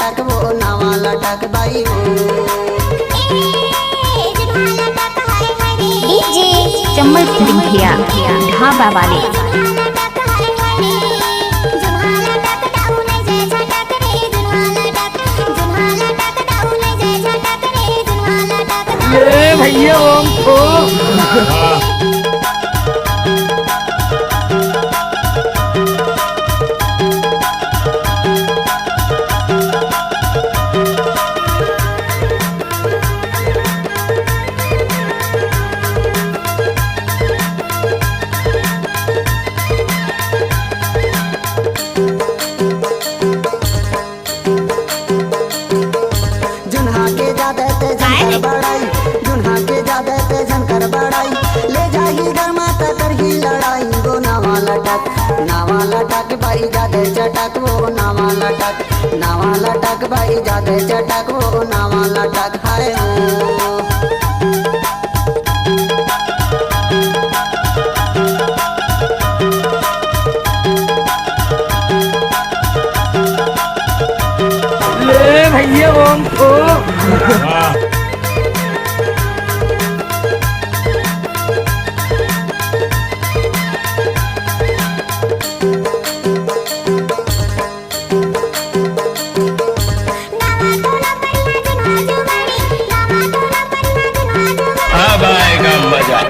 चटक वो नावा लटक बाई हो। डीजे चम्मल सिंधिया ढाबा वाले। ये भैया ओम को जुन्हा के जादे ते झनकर बड़ाई, जुन्हा के जादे ते झनकर बड़ाई, ले जाही गरमाता करही लड़ाई वो नावा लटक बाई जादे चटक वो नावा लटक बाई जादे चटक वो नावा लटक हाय हो। ये भैया ओम को अब आएगा मजा।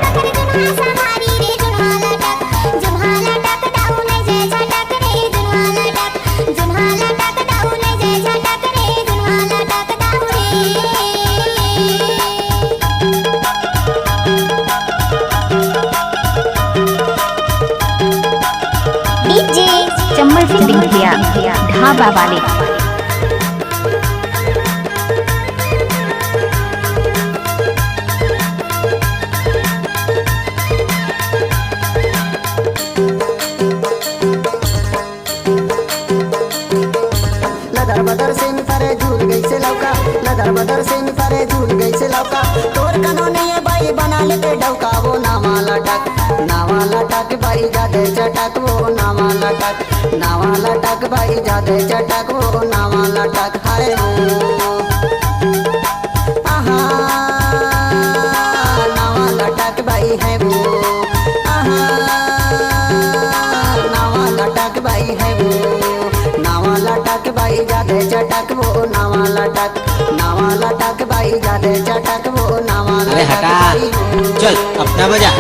डीजे चम्मल सिंधिया ढाबा वाले। लदर बदर से निफरे झूल गई से लौका, लदर बदर से निफरे झूल गई से लौका, तोर कनोने ये बाई बना लेते डौका वो नावा लटक बाई जादे चटक वो नावा लटक बाई जादे चटक वो नावा लटक हाय हो। आहा नावा लटक बाई है वो, आहा नावा लटक बाई है वो, नावा लटक बाई जादे चटक वो नावा लटक बाई जादे चटक वो नावा अरे लटक हटा, बाई हो। चल अपना बजा।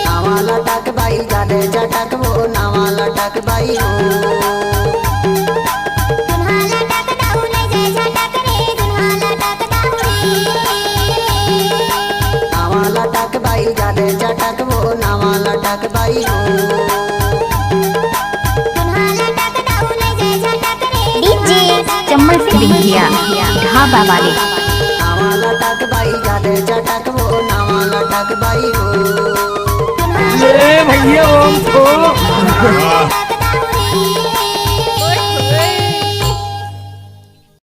नावा लटक बाई जादे चटक वो नावा लटक बाई हो। नावा लटक बाई जादे चटक वो नावा लटक बाई हो। डीजे चम्मल सिंधिया ढाबा वाले। नावा लटक बाई जादे चटक वो नावा लटक बाई हो। ये भैया ओम को